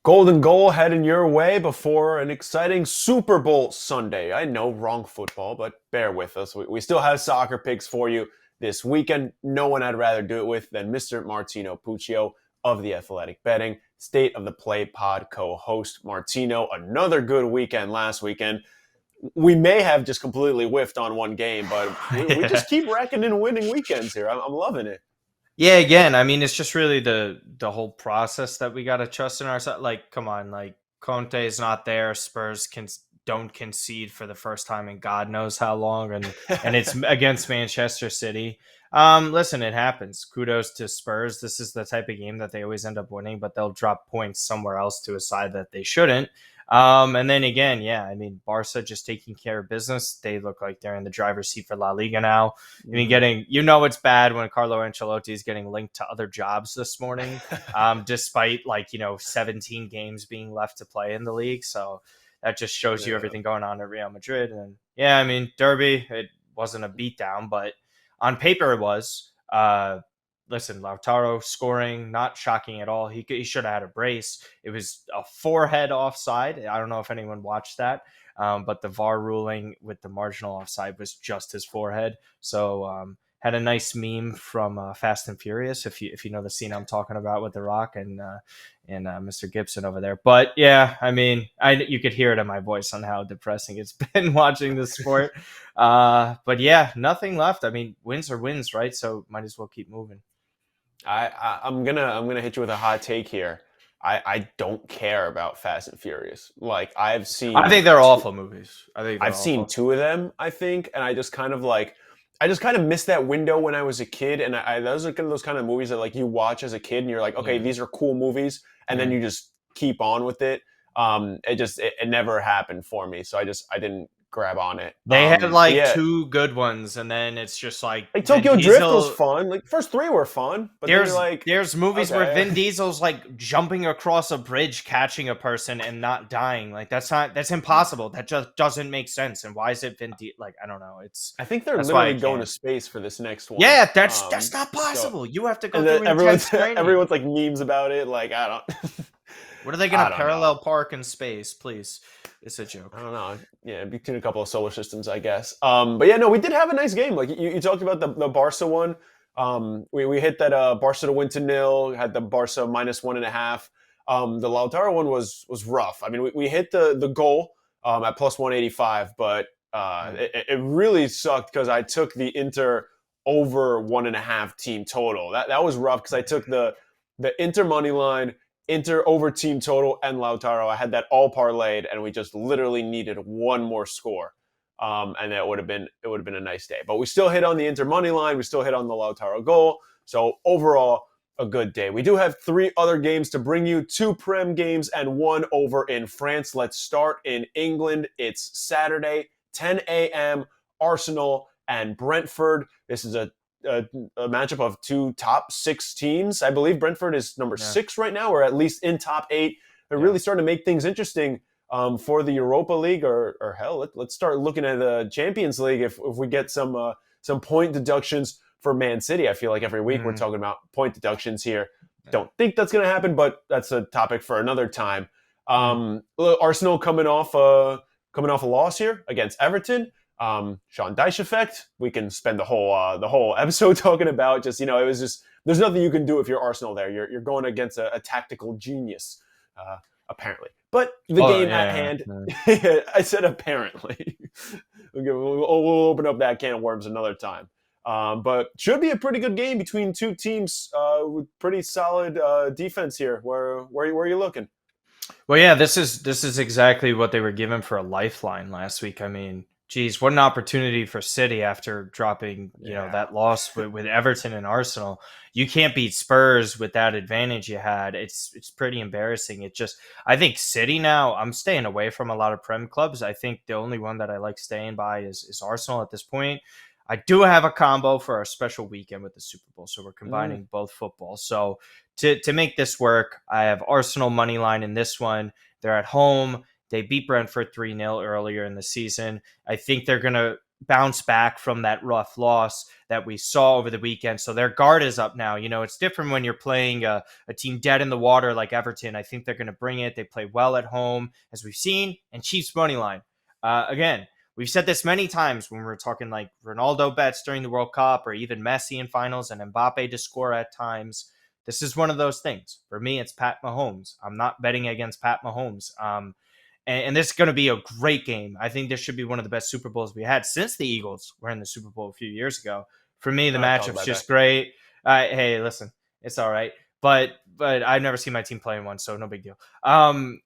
Golden goal heading your way before an exciting Super Bowl Sunday. I know, wrong football, but bear with us. We still have soccer picks for you this weekend. No one I'd rather do it with than Mr. Martino Puccio of the Athletic Betting, State of the Play pod co-host. Martino, another good weekend last weekend. We may have just completely whiffed on one game, but we Yeah. just keep racking in winning weekends here. I'm loving it. Yeah, again, I mean, it's just really the whole process that we got to trust in ourselves. Like, come on, like Conte is not there. Spurs don't concede for the first time in God knows how long, and it's against Manchester City. Listen, it happens. Kudos to Spurs. This is the type of game that they always end up winning, but they'll drop points somewhere else to a side that they shouldn't. And then again, yeah, I mean, Barca just taking care of business. They look like they're in the driver's seat for La Liga now. I mean, it's bad when Carlo Ancelotti is getting linked to other jobs this morning, despite 17 games being left to play in the league. So that just shows you Yeah. everything going on at Real Madrid. And yeah, I mean, Derby, it wasn't a beatdown, but on paper it was. Listen, Lautaro scoring, not shocking at all. He should have had a brace. It was a forehead offside. I don't know if anyone watched that. But the VAR ruling with the marginal offside was just his forehead. So had a nice meme from Fast and Furious, if you know the scene I'm talking about with The Rock and Mr. Gibson over there. But yeah, I mean, you could hear it in my voice on how depressing it's been watching this sport. But yeah, nothing left. I mean, wins are wins, right? So might as well keep moving. I'm gonna hit you with a hot take here. I don't care about Fast and Furious. Like I think they're awful movies. I think they're I've seen awful. two of them, I think, and I just kind of missed that window when I was a kid. And those are kind of those kind of movies that like you watch as a kid and you're like, okay, Yeah. these are cool movies, and then Yeah. you just keep on with it. It never happened for me, so I didn't grab on it. They had But like yeah, two good ones, and then it's just like like Vin Tokyo Drift was Diesel. fun. Like first three were fun, but then you're There's like, there's movies where okay. Vin Diesel's like jumping across a bridge, catching a person, and not dying. Like that's impossible. That just doesn't make sense. And why is it Like, I don't know. I think they're That's why I literally going to can't. space for this next one. Yeah, that's not So possible. You have to go and then through everyone's intense training. everyone's like memes about it. Like I don't, What are they gonna I don't know. parallel park in space? Please, it's a joke. I don't know. Yeah, between a couple of solar systems, I guess. But yeah, no, we did have a nice game. Like you talked about the Barca one. We hit that Barca to win to nil. Had the Barca -1.5. The Lautaro one was rough. I mean, we hit the goal at plus 185, but Yeah. it really sucked because I took the Inter over 1.5 team total. That was rough because I took the Inter money line, Inter over team total, and Lautaro. I had that all parlayed, and we just literally needed one more score, and it would have been a nice day. But we still hit on the Inter money line. We still hit on the Lautaro goal. So overall, a good day. We do have three other games to bring you: two Prem games and one over in France. Let's start in England. It's Saturday, 10 a.m. Arsenal and Brentford. This is a matchup of two top six teams. I believe Brentford is number Yeah. six right now, or at least in top eight. They're Yeah. really starting to make things interesting for the Europa League, or hell, let's start looking at the Champions League if we get some point deductions for Man City. I feel like every week we're Mm, talking about point deductions here. yeah. Don't think that's going to happen, but that's a topic for another time. Mm. Arsenal coming off a loss here against Everton. Sean Dyche effect. We can spend the whole episode talking about just it was just there's nothing you can do if you're Arsenal there. You're going against a tactical genius, apparently. But the Oh game at yeah. hand, Yeah. I said apparently. We'll open up that can of worms another time. But should be a pretty good game between two teams with pretty solid defense here. Where are you looking? Well, yeah, this is exactly what they were given for a lifeline last week. I mean, geez, what an opportunity for City after dropping, Yeah. that loss with Everton and Arsenal. You can't beat Spurs with that advantage you had. It's pretty embarrassing. I think City now. I'm staying away from a lot of Prem clubs. I think the only one that I like staying by is Arsenal at this point. I do have a combo for our special weekend with the Super Bowl, so we're Mm. combining both football. So to make this work, I have Arsenal money line in this one. They're at home. They beat Brentford 3-0 earlier in the season. I think they're going to bounce back from that rough loss that we saw over the weekend. So their guard is up now. It's different when you're playing a team dead in the water like Everton. I think they're going to bring it. They play well at home, as we've seen, and Chiefs money line. Again, we've said this many times when we're talking like Ronaldo bets during the World Cup or even Messi in finals and Mbappe to score at times. This is one of those things. For me, it's Pat Mahomes. I'm not betting against Pat Mahomes. And this is going to be a great game. I think this should be one of the best Super Bowls we had since the Eagles were in the Super Bowl a few years ago. For me, the Talk matchup's about just that. great. Hey, listen, it's all right. But I've never seen my team play in one, so no big deal.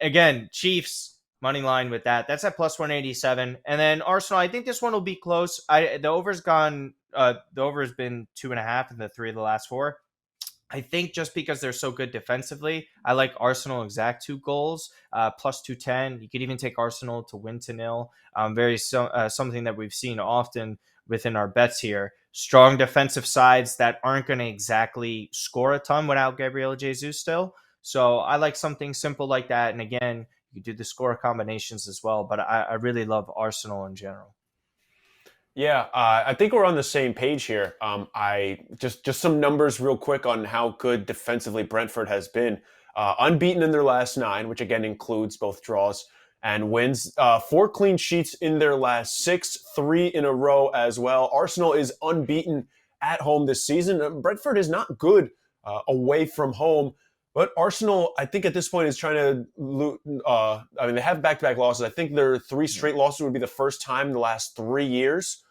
Again, Chiefs money line with that. That's at plus 187. And then Arsenal, I think this one will be close. The over's gone. The over has been 2.5 in the 3 of the last 4. I think just because they're so good defensively, I like Arsenal exact 2 goals, plus 210. You could even take Arsenal to win to 0. Something that we've seen often within our bets here. Strong defensive sides that aren't going to exactly score a ton without Gabriel Jesus still. So I like something simple like that. And again, you do the score combinations as well. But I really love Arsenal in general. Yeah, I think we're on the same page here. I just some numbers real quick on how good defensively Brentford has been. Unbeaten in their last 9, which again includes both draws and wins. 4 clean sheets in their last 6, 3 in a row as well. Arsenal is unbeaten at home this season. Brentford is not good away from home. But Arsenal, I think at this point is trying to. They have back-to-back losses. I think their 3 straight losses would be the first time in the last 3 years.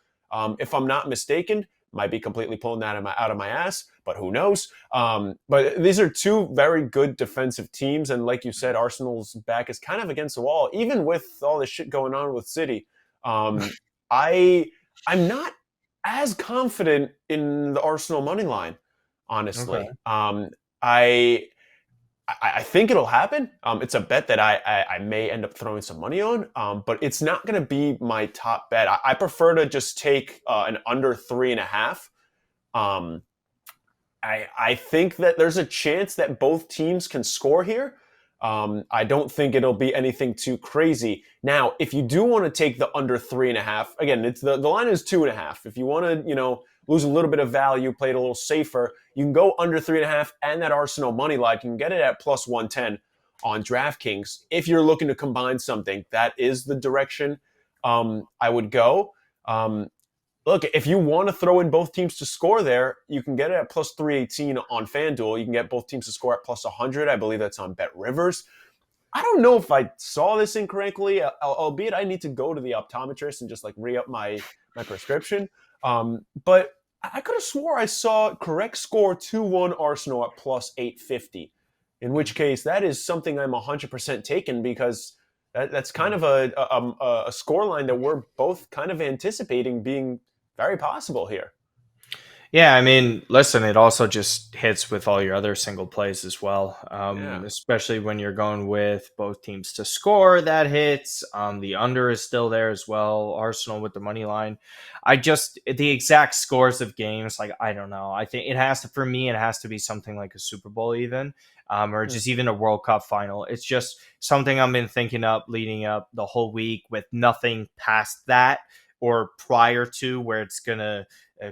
If I'm not mistaken, might be completely pulling that out of my ass, but who knows? But these are 2 very good defensive teams, and like you said, Arsenal's back is kind of against the wall, even with all this shit going on with City. I'm not as confident in the Arsenal money line, Okay. honestly. I think it'll happen. It's a bet that I may end up throwing some money on, but it's not going to be my top bet. I prefer to just take an under 3.5. I think that there's a chance that both teams can score here. I don't think it'll be anything too crazy. Now, if you do want to take the under 3.5, again, it's the line is 2.5. If you want to, lose a little bit of value, play it a little safer, you can go under 3.5 and that Arsenal money line. You can get it at plus 110 on DraftKings. If you're looking to combine something, that is the direction I would go. Look, if you want to throw in both teams to score there, you can get it at plus 318 on FanDuel. You can get both teams to score at plus 100. I believe that's on Bet Rivers. I don't know if I saw this incorrectly, albeit I need to go to the optometrist and just re-up my prescription. But I could have swore I saw correct score 2-1 Arsenal at plus 850, in which case that is something I'm 100% taken because that's kind of a score line that we're both kind of anticipating being very possible here. Yeah, I mean, listen, it also just hits with all your other single plays as well, especially when you're going with both teams to score. That hits. The under is still there as well. Arsenal with the money line. The exact scores of games, I don't know. I think it has to be something like a Super Bowl even, or just even a World Cup final. It's just something I've been thinking up leading up the whole week with nothing past that or prior to where it's going to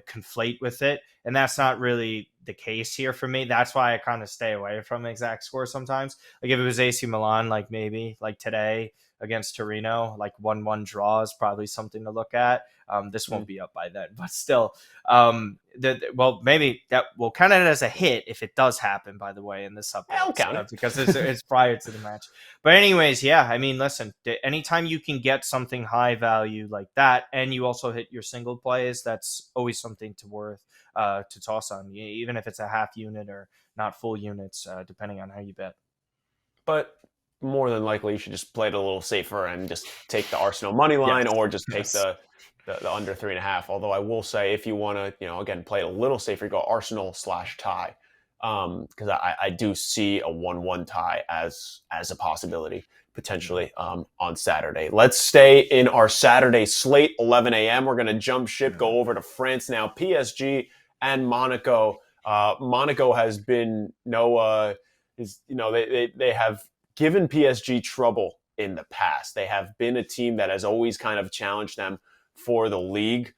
conflate with it. And that's not really the case here for me. That's why I kind of stay away from exact score sometimes. If it was AC Milan, maybe today against Torino, 1-1 draw is probably something to look at. This won't be up by then, but still, maybe that will count it as a hit if it does happen, by the way, in this update. I'll count it. Because it's prior to the match. But anyways, yeah, I mean, listen, anytime you can get something high value like that, and you also hit your single plays, that's always something to toss on, even if it's a half unit or not full units, depending on how you bet. But more than likely, you should just play it a little safer and just take the Arsenal money line or just take the under 3.5. Although I will say, if you want to, again, play it a little safer, go Arsenal/tie. Because I do see a 1-1 tie as a possibility potentially on Saturday. Let's stay in our Saturday slate, 11 a.m. We're going to jump ship, go over to France now. PSG and Monaco. Monaco has been they have given PSG trouble in the past. They have been a team that has always kind of challenged them for the league.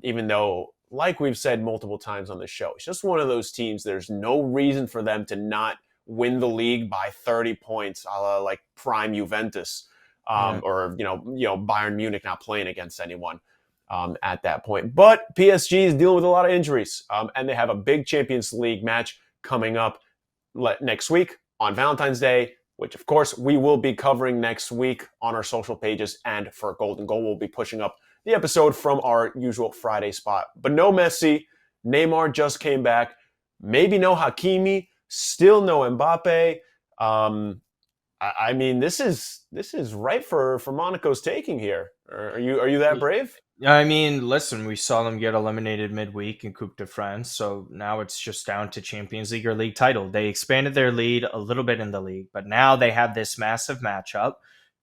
Even though, like we've said multiple times on the show, it's just one of those teams. There's no reason for them to not win the league by 30 points, a la like prime Juventus, or Bayern Munich not playing against anyone at that point. But PSG is dealing with a lot of injuries, and they have a big Champions League match coming up next week on Valentine's Day, which of course we will be covering next week on our social pages, and for Golden Goal we'll be pushing up the episode from our usual Friday spot. But no Messi, Neymar just came back, maybe no Hakimi, still no Mbappe. I mean, this is right for Monaco's taking here. Are you that brave? I mean, listen, we saw them get eliminated midweek in Coupe de France, so now it's just down to Champions League or league title. They expanded their lead a little bit in the league, but now they have this massive matchup.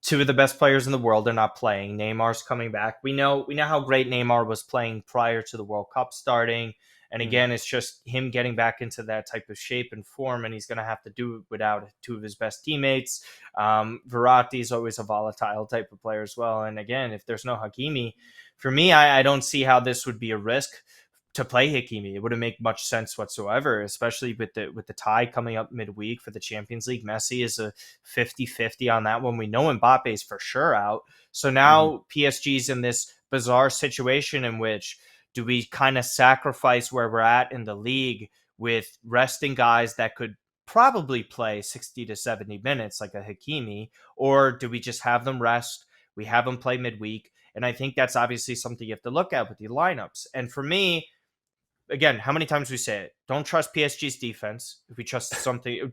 Two of the best players in the world are not playing. Neymar's coming back. We know how great Neymar was playing prior to the World Cup starting. And again, it's just him getting back into that type of shape and form, and he's going to have to do it without two of his best teammates. Verratti is always a volatile type of player as well. And again, if there's no Hakimi, for me, I don't see how this would be a risk to play Hakimi. It wouldn't make much sense whatsoever, especially with the tie coming up midweek for the Champions League. Messi is a 50-50 on that one. We know Mbappe is for sure out. So now PSG's in this bizarre situation in which do we kind of sacrifice where we're at in the league with resting guys that could probably play 60 to 70 minutes like a Hakimi, or do we just have them rest? We have them play midweek. And I think that's obviously something you have to look at with the lineups. And for me, again, how many times we say it? Don't trust PSG's defense. If we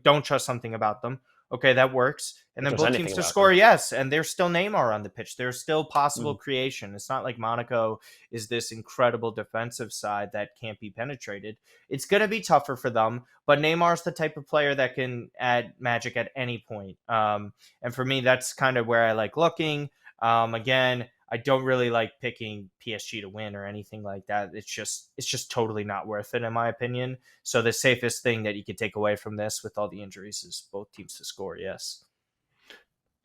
don't trust something about them. Okay, that works. And then both teams to score, yes. And there's still Neymar on the pitch. There's still possible creation. It's not like Monaco is this incredible defensive side that can't be penetrated. It's going to be tougher for them, but Neymar's the type of player that can add magic at any point. And for me, that's kind of where I like looking. Again, I don't really like picking PSG to win or anything like that. It's just totally not worth it in my opinion. So the safest thing that you could take away from this with all the injuries is both teams to score. Yes.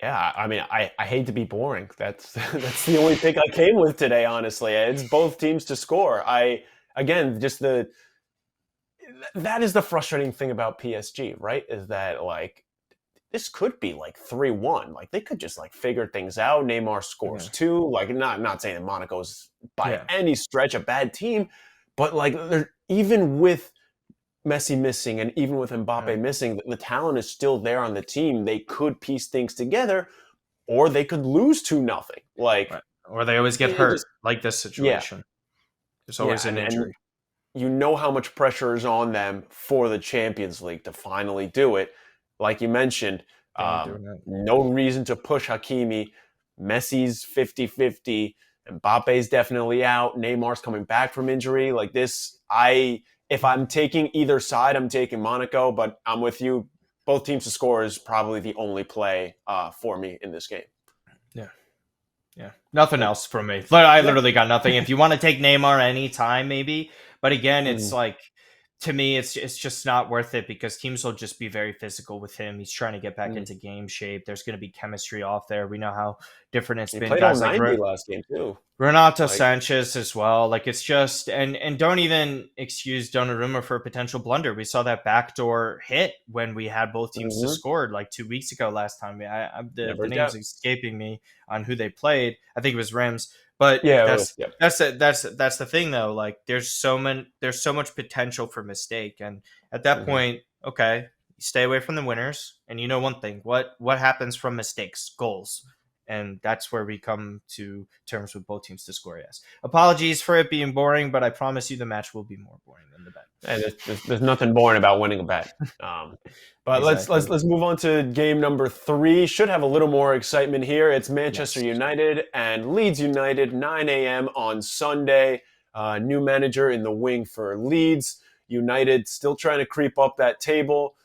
Yeah, I mean, I hate to be boring. That's the only pick I came with today. Honestly, it's both teams to score. That is the frustrating thing about PSG, right? Is that like this could be like 3-1. Like they could just like figure things out. Neymar scores two. Like not saying that Monaco's by any stretch a bad team, but like they're even with Messi missing and even with Mbappe missing, the talent is still there on the team. They could piece things together, or they could lose 2-0. Like, or they always get hurt, like this situation. There's always an injury. And you know how much pressure is on them for the Champions League to finally do it. Like you mentioned, no reason to push Hakimi. Messi's 50-50. Mbappe's definitely out. Neymar's coming back from injury. Like this, if I'm taking either side, I'm taking Monaco, but I'm with you. Both teams to score is probably the only play for me in this game. Yeah. Nothing else from me. I literally got nothing. If you want to take Neymar anytime, maybe. But again, it's like, to me, it's just not worth it because teams will just be very physical with him. He's trying to get back into game shape. There's going to be chemistry off there. We know how different it's been. He played all 90 last game too. Renato Sanchez as well. Like it's just and don't even excuse Donnarumma for a potential blunder. We saw that backdoor hit when we had both teams to score like 2 weeks ago last time. The name's escaping me on who they played. I think it was Reims. But that's the thing though. Like there's so much potential for mistake, and at that point, okay, you stay away from the winners, and you know one thing: what happens from mistakes, goals, and that's where we come to terms with both teams to score. Yes, apologies for it being boring, but I promise you the match will be more boring than the bet. And there's nothing boring about winning a bet. But exactly. let's move on to game number 3. Should have a little more excitement here. It's Manchester United and Leeds United, 9 a.m. on Sunday. New manager in the wing for Leeds United, still trying to creep up that table,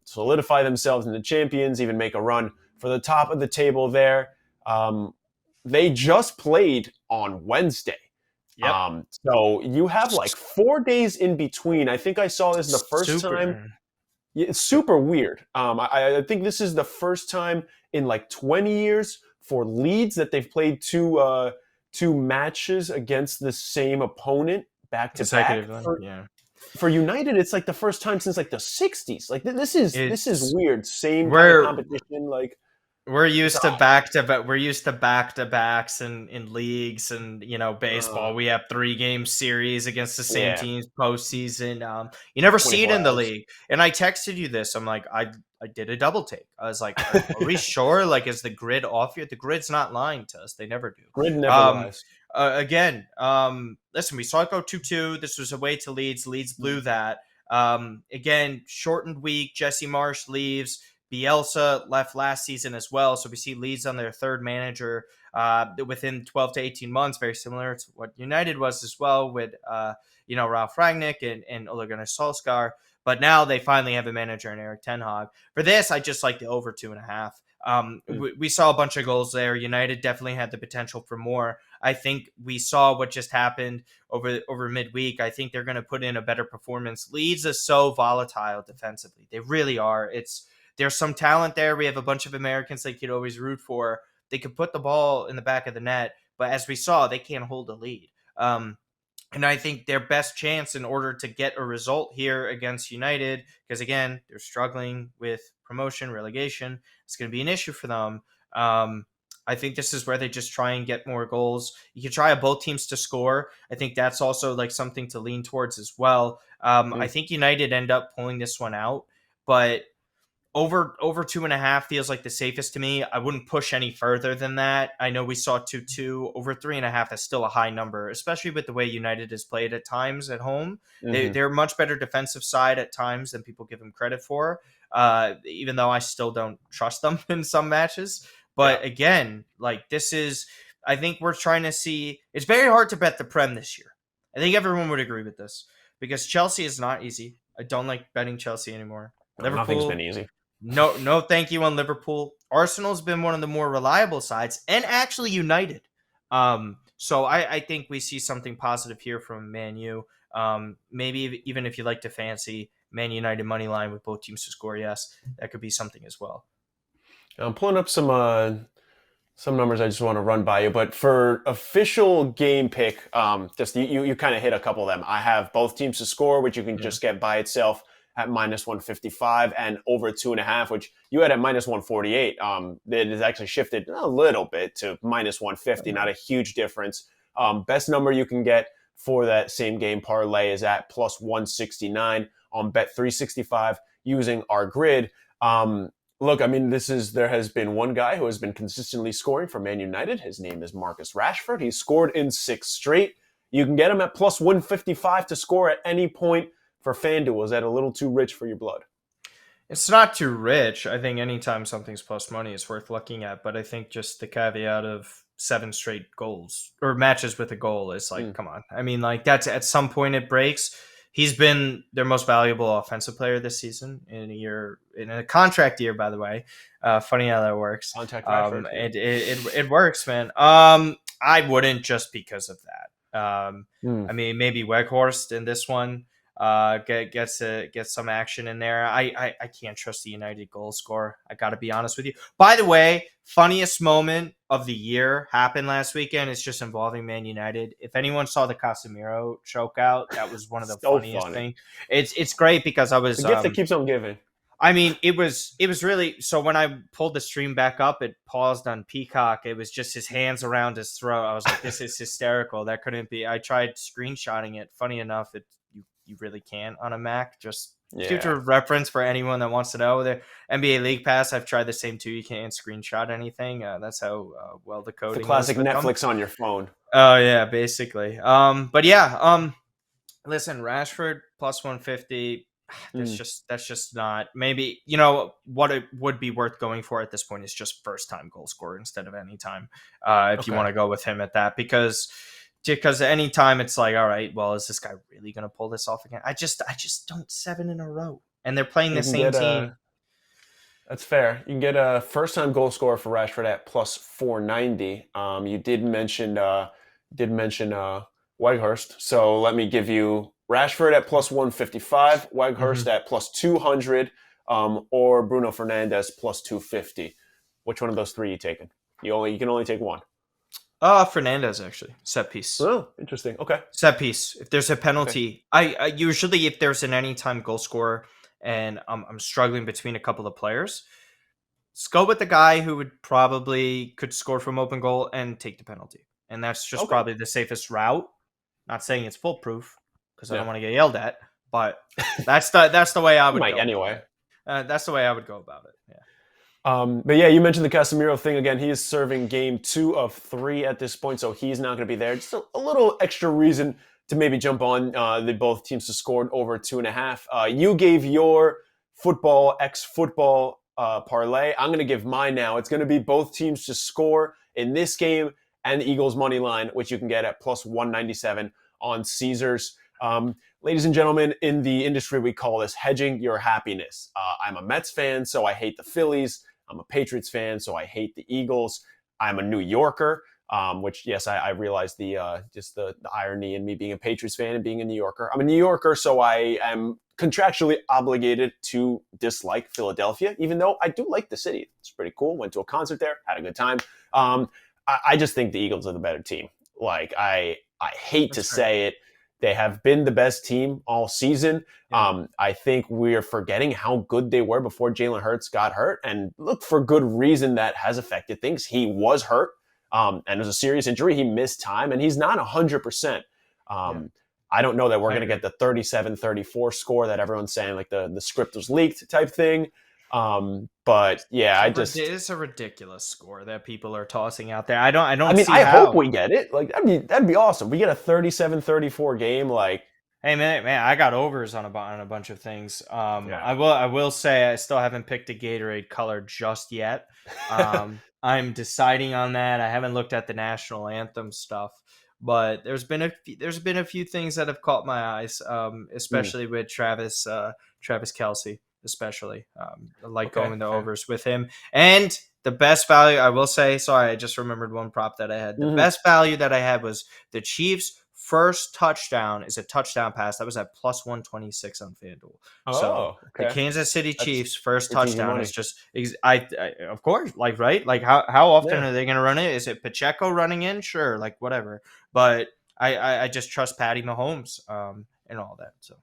solidify themselves in the champions, even make a run for the top of the table there. They just played on Wednesday. Yep. So you have like 4 days in between. I think I saw this the first time. Yeah, it's super weird. I think this is the first time in like 20 years for Leeds that they've played two to matches against the same opponent back to back. Consecutively, yeah. For United, it's like the first time since like the 60s. Like this is It's weird. Same kind of we're competition. Like we're it's used to back to backs in leagues and uh, baseball. We have 3 game series against the same yeah, teams postseason. You never see it 24 in the hours. league. And I texted you this. I'm like, I did a double take. I was like, are we sure? Like, is the grid off here? The grid's not lying to us. They never Grid do. never lies. Again, listen, we saw it go 2-2. This was away to Leeds. Leeds blew that. Again, shortened week. Jesse Marsh leaves. Bielsa left last season as well. So we see Leeds on their third manager within 12 to 18 months, very similar to what United was as well with, Ralph Rangnick and Ole Gunnar Solskjaer. But now they finally have a manager in Eric Ten Hag. For this, I just like the over 2.5. We saw a bunch of goals there. United definitely had the potential for more. I think we saw what just happened over midweek. I think they're going to put in a better performance. Leeds is so volatile defensively. They really are. There's some talent there. We have a bunch of Americans they could always root for. They could put the ball in the back of the net, but as we saw, they can't hold a lead. And I think their best chance in order to get a result here against United, because again, they're struggling with promotion, relegation, it's going to be an issue for them. I think this is where they just try and get more goals. You can try both teams to score. I think that's also like something to lean towards as well. I think United end up pulling this one out, but over 2.5 feels like the safest to me. I wouldn't push any further than that. I know we saw 2-2. Over 3.5 is still a high number, especially with the way United has played at times at home. They're a much better defensive side at times than people give them credit for. Even though I still don't trust them in some matches. But again, like I think we're trying to see. It's very hard to bet the Prem this year. I think everyone would agree with this because Chelsea is not easy. I don't like betting Chelsea anymore. Nothing's been Liverpool. easy. No, thank you on Liverpool. Arsenal's been one of the more reliable sides, and actually United. So I think we see something positive here from Man U. Maybe even if you like to fancy Man United money line with both teams to score, yes, that could be something as well. I'm pulling up some numbers I just want to run by you, but for official game pick, just you kind of hit a couple of them. I have both teams to score, which you can just get by itself at -155, and over 2.5, which you had at -148. It has actually shifted a little bit to -150, not a huge difference. Best number you can get for that same game parlay is at +169 on Bet365 using our grid. Look, I mean, there has been one guy who has been consistently scoring for Man United. His name is Marcus Rashford. He's scored in 6 straight. You can get him at +155 to score at any point for FanDuel. Is that a little too rich for your blood? It's not too rich. I think anytime something's plus money is worth looking at, but I think just the caveat of 7 straight goals or matches with a goal is like, come on. I mean, like that's at some point it breaks. He's been their most valuable offensive player this season in a contract year, by the way. Funny how that works. Contact Rashford. It works, man. I wouldn't just because of that. I mean, maybe Weghorst in this one get some action in there. I can't trust the United goal scorer. I got to be honest with you. By the way, funniest moment of the year happened last weekend. It's just involving Man United. If anyone saw the Casemiro choke out, that was one of the funniest things. It's great because I was the gift that keeps on giving. I mean, it was really so when I pulled the stream back up, it paused on Peacock. It was just his hands around his throat. I was like, this is hysterical. That couldn't be. I tried screenshotting it. Funny enough, you really can't on a Mac. Just future reference for anyone that wants to know. The NBA League Pass, I've tried the same too. You can't screenshot anything. That's how well the coding. The classic Netflix on your phone. Oh yeah, basically. But yeah. Listen, Rashford +150. That's just not. Maybe what it would be worth going for at this point is just first time goal scorer instead of any time. If you want to go with him at that, because any time it's like, all right, well, is this guy really going to pull this off again? I just don't 7 in a row, and they're playing the same team. That's fair. You can get a first time goal scorer for Rashford at +490. You did mention Weghorst, so let me give you Rashford at +155, Weghorst at +200, or Bruno Fernandes +250. Which one of those three are you taking? You can only take one. Fernandez actually set piece. Oh, interesting. Okay. Set piece. If there's a penalty, I usually if there's an anytime goal scorer and I'm struggling between a couple of players, let's go with the guy who would probably could score from open goal and take the penalty, and that's just Okay. probably the safest route. Not saying it's foolproof because I don't Yeah. want to get yelled at, but that's the way I would Might go. anyway. That's the way I would go about it. Yeah. But yeah, you mentioned the Casemiro thing again. He is serving game 2 of 3 at this point, so he's not going to be there. Just a little extra reason to maybe jump on the both teams to score over 2.5. You gave your football parlay. I'm going to give mine now. It's going to be both teams to score in this game and the Eagles money line, which you can get at plus 197 on Caesars. Ladies and gentlemen, in the industry, we call this hedging your happiness. I'm a Mets fan, so I hate the Phillies. I'm a Patriots fan, so I hate the Eagles. I'm a New Yorker, which, yes, I realize just the irony in me being a Patriots fan and being a New Yorker. I'm a New Yorker, so I am contractually obligated to dislike Philadelphia, even though I do like the city. It's pretty cool. Went to a concert there, had a good time. I just think the Eagles are the better team. Like, I hate to say it. They have been the best team all season. Yeah. I think we're forgetting how good they were before Jalen Hurts got hurt. And look, for good reason that has affected things. He was hurt, and it was a serious injury. He missed time, and he's not 100%. I don't know that we're going to get the 37-34 score that everyone's saying, like the script was leaked type thing. But yeah, it is a ridiculous score that people are tossing out there. I hope we get it. Like that'd be awesome. We get a 37-34 game. Like, hey man, I got overs on a bunch of things. I will say I still haven't picked a Gatorade color just yet. I'm deciding on that. I haven't looked at the national anthem stuff, but there's been a few things that have caught my eyes, especially with Travis Kelce. Especially I like going the overs with him. And the best value, I will say, sorry, I just remembered one prop that I had. The best value that I had was the Chiefs' first touchdown is a touchdown pass. That was at plus 126 on FanDuel. The Kansas City Chiefs' first touchdown is just, of course, like, right? Like, how often are they going to run it? Is it Pacheco running in? Sure, like, whatever. But I just trust Patty Mahomes and all that, so.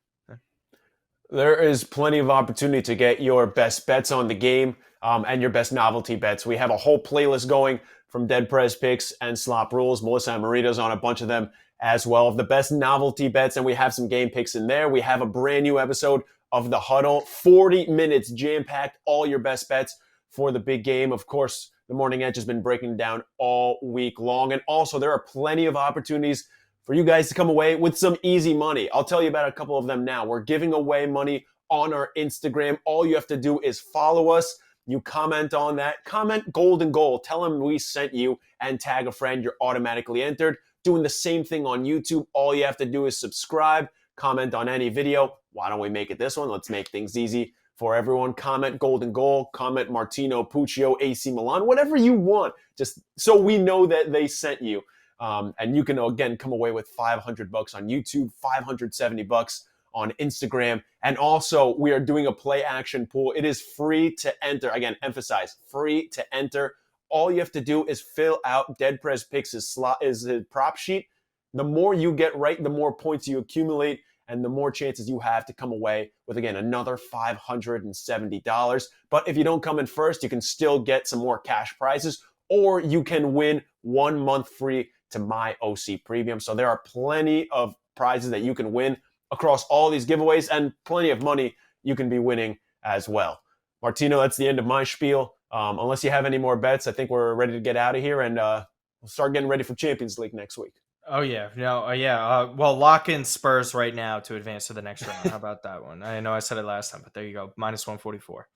There is plenty of opportunity to get your best bets on the game and your best novelty bets. We have a whole playlist going from Dead Prez Picks and Slop Rules. Melissa and Marita's on a bunch of them as well of the best novelty bets, and we have some game picks in there. We have a brand new episode of The Huddle, 40 minutes jam-packed, all your best bets for the big game. Of course, the Morning Edge has been breaking down all week long, and also there are plenty of opportunities for you guys to come away with some easy money. I'll tell you about a couple of them now. We're giving away money on our Instagram. All you have to do is follow us. You comment on that. Comment golden goal. Tell them we sent you and tag a friend. You're automatically entered. Doing the same thing on YouTube. All you have to do is subscribe. Comment on any video. Why don't we make it this one? Let's make things easy for everyone. Comment golden goal. Comment Martino, Puccio, AC Milan. Whatever you want. Just so we know that they sent you. And you can, again, come away with $500 on YouTube, $570 on Instagram. And also, we are doing a play action pool. It is free to enter. Again, emphasize, free to enter. All you have to do is fill out Dead Prez Picks' is a prop sheet. The more you get right, the more points you accumulate, and the more chances you have to come away with, again, another $570. But if you don't come in first, you can still get some more cash prizes, or you can win 1 month free to my OC Premium. So there are plenty of prizes that you can win across all these giveaways, and plenty of money you can be winning as well. Martino, that's the end of my spiel. Unless you have any more bets, I think we're ready to get out of here, and we'll start getting ready for Champions League next week. Oh, yeah. No, yeah. Well, lock in Spurs right now to advance to the next round. How about that one? I know I said it last time, but there you go. Minus 144.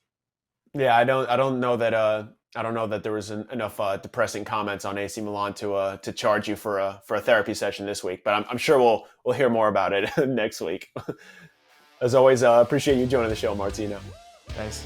Yeah, I don't know that there was enough depressing comments on AC Milan to charge you for a therapy session this week, but I'm sure we'll hear more about it next week. As always, appreciate you joining the show, Martino. Thanks.